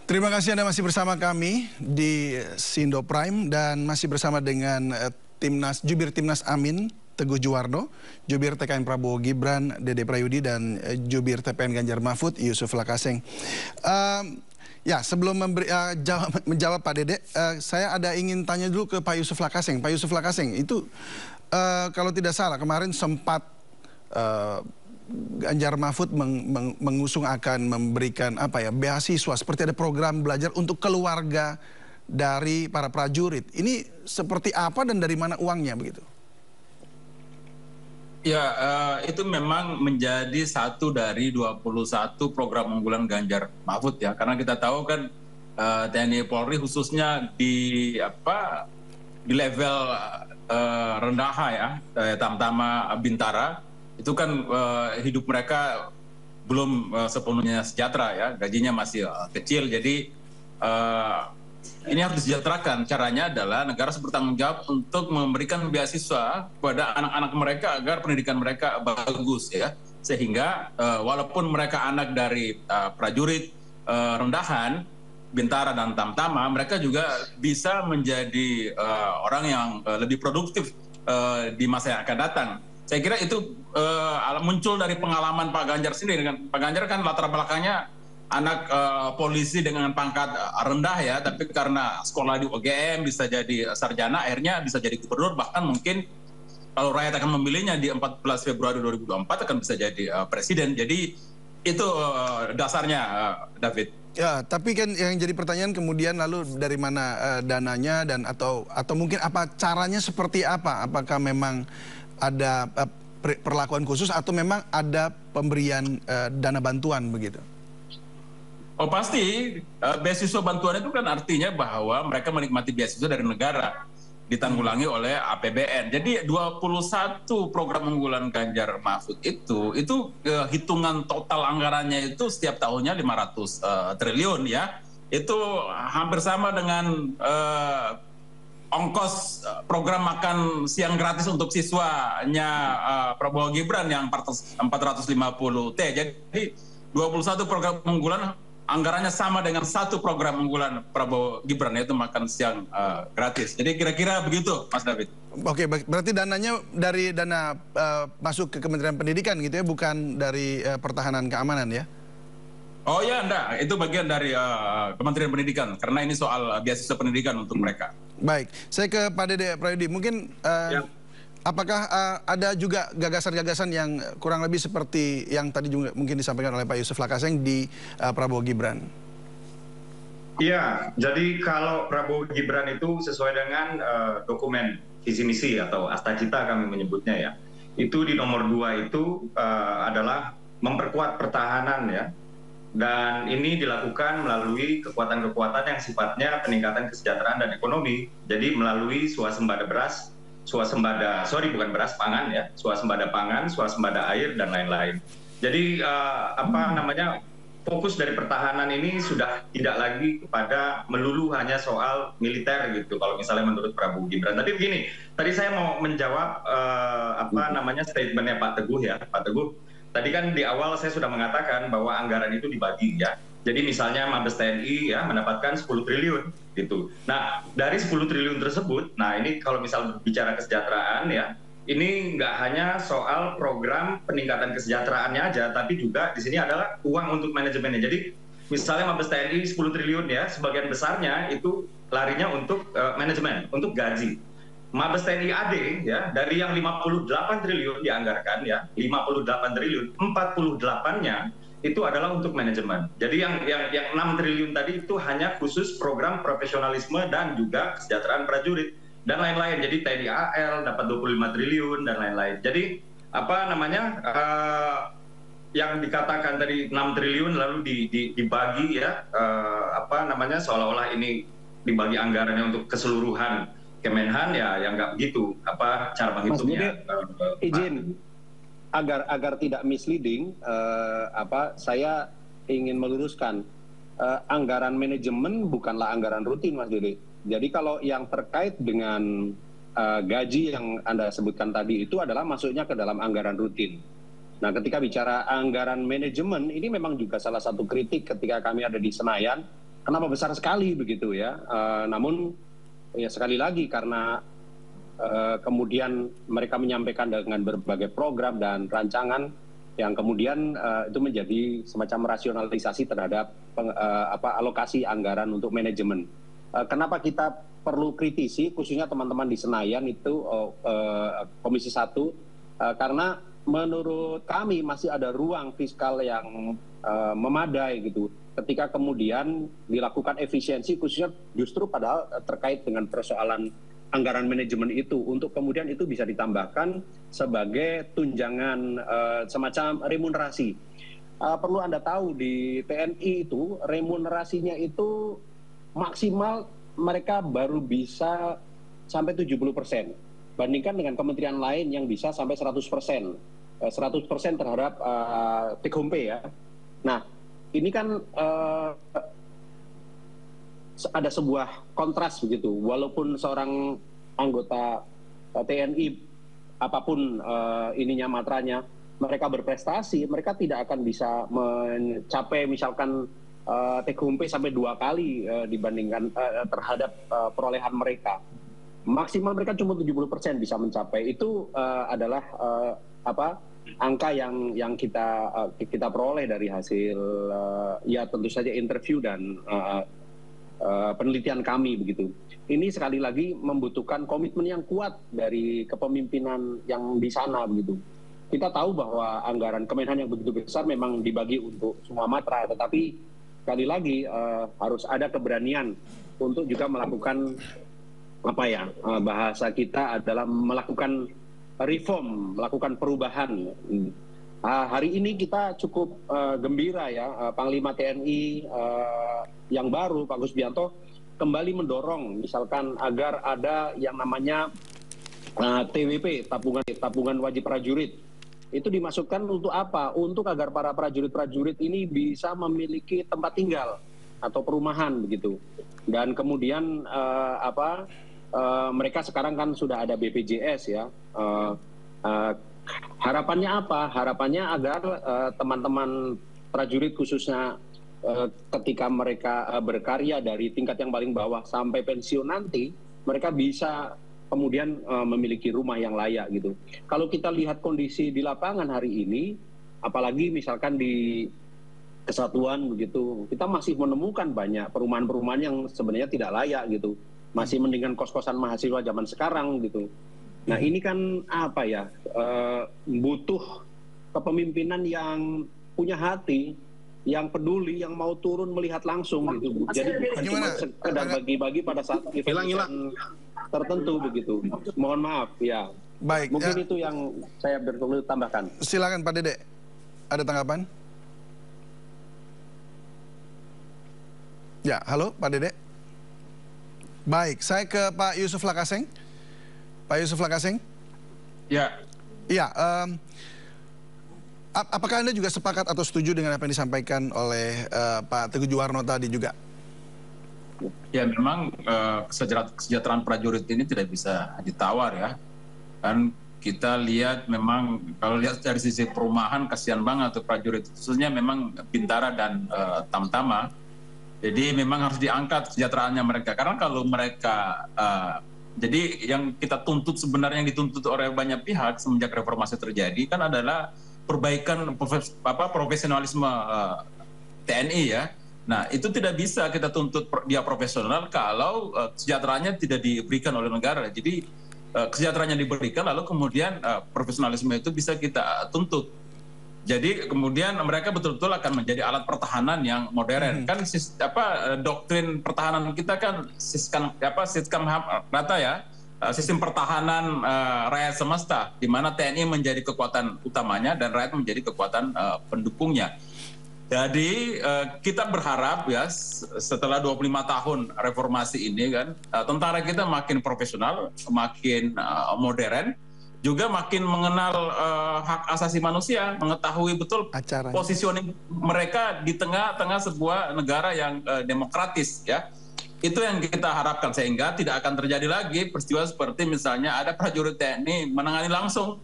Terima kasih Anda masih bersama kami di Sindo Prime dan masih bersama dengan Jubir Timnas Amin, Teguh Juwarno, Jubir TKN Prabowo Gibran, Dede Prayudi, dan Jubir TPN Ganjar Mahfud, Yusuf Lakaseng. Ya, sebelum menjawab Pak Dede, saya ada ingin tanya dulu ke Pak Yusuf Lakaseng. Pak Yusuf Lakaseng, itu kalau tidak salah kemarin sempat Ganjar Mahfud mengusung akan memberikan beasiswa, seperti ada program belajar untuk keluarga dari para prajurit. Ini seperti apa dan dari mana uangnya begitu? Ya, itu memang menjadi satu dari 21 program unggulan Ganjar Mahfud ya. Karena kita tahu kan TNI Polri khususnya di level rendah ya, Tamtama Bintara, itu kan hidup mereka belum sepenuhnya sejahtera ya, gajinya masih kecil. Jadi ini harus disejahterakan. Caranya adalah negara harus bertanggung jawab untuk memberikan beasiswa kepada anak-anak mereka agar pendidikan mereka bagus ya, sehingga walaupun mereka anak dari prajurit rendahan Bintara dan Tamtama, mereka juga bisa menjadi orang yang lebih produktif di masa yang akan datang. Saya kira itu muncul dari pengalaman Pak Ganjar sendiri. Pak Ganjar kan latar belakangnya anak polisi dengan pangkat rendah ya, tapi karena sekolah di UGM bisa jadi sarjana, akhirnya bisa jadi gubernur, bahkan mungkin kalau rakyat akan memilihnya di 14 Februari 2024 akan bisa jadi presiden. Jadi itu dasarnya, David. Ya, tapi kan yang jadi pertanyaan kemudian lalu dari mana dananya dan atau mungkin apa caranya seperti apa? Apakah memang ada perlakuan khusus atau memang ada pemberian dana bantuan begitu? Oh pasti, beasiswa bantuan itu kan artinya bahwa mereka menikmati beasiswa dari negara, ditanggulangi oleh APBN. Jadi 21 program unggulan Ganjar Mahfud itu hitungan total anggarannya itu setiap tahunnya 500 triliun ya. Itu hampir sama dengan ongkos program makan siang gratis untuk siswanya Prabowo Gibran yang 450T. Jadi 21 program unggulan anggarannya sama dengan satu program unggulan Prabowo Gibran, yaitu makan siang gratis. Jadi kira-kira begitu, Mas David. Oke, berarti dananya dari dana masuk ke Kementerian Pendidikan gitu ya, bukan dari Pertahanan Keamanan ya? Oh ya, enggak. Itu bagian dari Kementerian Pendidikan, karena ini soal beasiswa pendidikan untuk mereka. Baik, saya ke Pak Dede Prayudi. Mungkin apakah ada juga gagasan-gagasan yang kurang lebih seperti yang tadi juga mungkin disampaikan oleh Pak Yusuf Lakaseng di Prabowo Gibran? Iya, jadi kalau Prabowo Gibran itu sesuai dengan dokumen visi misi atau Astacita kami menyebutnya ya. Itu di nomor 2 itu adalah memperkuat pertahanan ya. Dan ini dilakukan melalui kekuatan-kekuatan yang sifatnya peningkatan kesejahteraan dan ekonomi. Jadi melalui swasembada beras, pangan ya, swasembada pangan, swasembada air dan lain-lain. Jadi fokus dari pertahanan ini sudah tidak lagi kepada melulu hanya soal militer gitu. Kalau misalnya menurut Prabowo Gibran. Tapi begini, tadi saya mau menjawab statementnya Pak Teguh ya, Pak Teguh. Tadi kan di awal saya sudah mengatakan bahwa anggaran itu dibagi ya. Jadi misalnya Mabes TNI ya mendapatkan 10 triliun gitu. Nah, dari 10 triliun tersebut, nah ini kalau misal bicara kesejahteraan ya, ini nggak hanya soal program peningkatan kesejahteraannya aja, tapi juga di sini adalah uang untuk manajemennya. Jadi misalnya Mabes TNI 10 triliun ya, sebagian besarnya itu larinya untuk manajemen, untuk gaji. Mabes TNI AD ya, dari yang 58 triliun dianggarkan ya, 58 triliun, 48-nya itu adalah untuk manajemen. Jadi yang 6 triliun tadi itu hanya khusus program profesionalisme dan juga kesejahteraan prajurit dan lain-lain. Jadi TNI AL dapat 25 triliun dan lain-lain. Jadi yang dikatakan tadi 6 triliun lalu dibagi ya, seolah-olah ini dibagi anggarannya untuk keseluruhan Kemenhan ya, yang nggak begitu cara menghitungnya. Izin agar tidak misleading, saya ingin meluruskan anggaran manajemen bukanlah anggaran rutin, Mas Dede. Jadi kalau yang terkait dengan gaji yang Anda sebutkan tadi itu adalah masuknya ke dalam anggaran rutin. Nah, ketika bicara anggaran manajemen, ini memang juga salah satu kritik ketika kami ada di Senayan. kenapa besar sekali begitu ya. Namun ya sekali lagi karena kemudian mereka menyampaikan dengan berbagai program dan rancangan yang kemudian itu menjadi semacam rasionalisasi terhadap alokasi anggaran untuk manajemen. Kenapa kita perlu kritisi, khususnya teman-teman di Senayan itu Komisi 1, karena menurut kami masih ada ruang fiskal yang memadai gitu. Ketika kemudian dilakukan efisiensi, khususnya justru padahal terkait dengan persoalan anggaran manajemen itu, untuk kemudian itu bisa ditambahkan sebagai tunjangan semacam remunerasi. Perlu Anda tahu di TNI itu remunerasinya itu maksimal mereka baru bisa sampai 70%. Bandingkan dengan kementerian lain yang bisa sampai 100%. 100% terhadap take home pay ya. Nah, ini kan ada sebuah kontras begitu, walaupun seorang anggota TNI apapun ininya matranya, mereka berprestasi, mereka tidak akan bisa mencapai misalkan take home pay sampai 2 kali dibandingkan terhadap perolehan mereka. Maksimal mereka cuma 70% bisa mencapai. Itu adalah angka yang kita peroleh dari hasil ya tentu saja interview dan penelitian kami begitu. Ini sekali lagi membutuhkan komitmen yang kuat dari kepemimpinan yang di sana begitu. Kita tahu bahwa anggaran Kemenhan yang begitu besar memang dibagi untuk semua matra, tetapi sekali lagi harus ada keberanian untuk juga melakukan bahasa kita adalah melakukan reform, melakukan perubahan. Hari ini kita cukup gembira ya, Panglima TNI yang baru Pak Gus Bianto kembali mendorong misalkan agar ada yang namanya TWP, tabungan wajib prajurit. Itu dimasukkan untuk apa? Untuk agar para prajurit-prajurit ini bisa memiliki tempat tinggal atau perumahan begitu. Dan kemudian mereka sekarang kan sudah ada BPJS ya. Harapannya apa? Harapannya agar teman-teman prajurit khususnya ketika mereka berkarya dari tingkat yang paling bawah sampai pensiun nanti, mereka bisa kemudian memiliki rumah yang layak gitu. Kalau kita lihat kondisi di lapangan hari ini, apalagi misalkan di Kesatuan begitu, kita masih menemukan banyak perumahan-perumahan yang sebenarnya tidak layak gitu. Masih mendingan kos-kosan mahasiswa zaman sekarang gitu. Nah ini kan butuh kepemimpinan yang punya hati, yang peduli, yang mau turun melihat langsung gitu. Jadi bukan cuma sekedar bagi-bagi pada saat event tertentu begitu. Mohon maaf ya. Baik. Mungkin itu yang saya perlu tambahkan. Silakan Pak Dede, ada tanggapan? Ya, halo Pak Dede. Baik, saya ke Pak Yusuf Lakaseng. Pak Yusuf Lakaseng. Ya. Iya. Apakah Anda juga sepakat atau setuju dengan apa yang disampaikan oleh Pak Teguh Juwarno tadi juga? Ya memang kesejahteraan prajurit ini tidak bisa ditawar ya. Kan kita lihat memang kalau lihat dari sisi perumahan kasihan banget tuh prajurit, khususnya memang Bintara dan Tamtama. Jadi memang harus diangkat kesejahteraannya mereka. Karena kalau mereka jadi yang kita tuntut sebenarnya yang dituntut oleh banyak pihak semenjak reformasi terjadi kan adalah perbaikan profesionalisme TNI ya. Nah itu tidak bisa kita tuntut dia profesional kalau kesejahteraannya tidak diberikan oleh negara. Jadi kesejahteraannya diberikan lalu kemudian profesionalisme itu bisa kita tuntut. Jadi kemudian mereka betul-betul akan menjadi alat pertahanan yang modern. Kan doktrin pertahanan kita kan sistem rata ya, sistem pertahanan rakyat semesta, di mana TNI menjadi kekuatan utamanya dan rakyat menjadi kekuatan pendukungnya. Jadi kita berharap ya setelah 25 tahun reformasi ini kan, tentara kita makin profesional, makin modern, juga makin mengenal hak asasi manusia, mengetahui betul positioning mereka di tengah-tengah sebuah negara yang demokratis ya. Itu yang kita harapkan sehingga tidak akan terjadi lagi peristiwa seperti misalnya ada prajurit TNI menangani langsung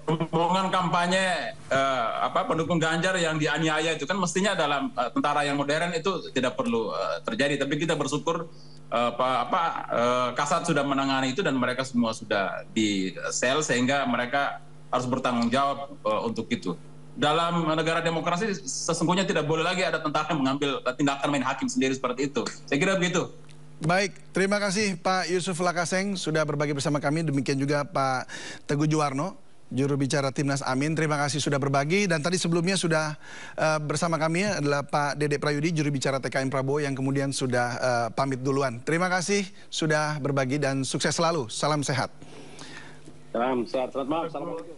rombongan kampanye pendukung Ganjar yang dianiaya itu kan mestinya dalam tentara yang modern itu tidak perlu terjadi. Tapi kita bersyukur Kasat sudah menangani itu dan mereka semua sudah di sel sehingga mereka harus bertanggung jawab untuk itu. Dalam negara demokrasi sesungguhnya tidak boleh lagi ada tentara yang mengambil tindakan main hakim sendiri seperti itu. Saya kira begitu. Baik, terima kasih Pak Yusuf Lakaseng sudah berbagi bersama kami. Demikian juga Pak Teguh Juwarno, juru bicara Timnas Amin. Terima kasih sudah berbagi. Dan tadi sebelumnya sudah bersama kami adalah Pak Dede Prayudi, juru bicara TKN Prabowo yang kemudian sudah pamit duluan. Terima kasih sudah berbagi dan sukses selalu. Salam sehat. Salam sehat, selamat malam. Assalamualaikum.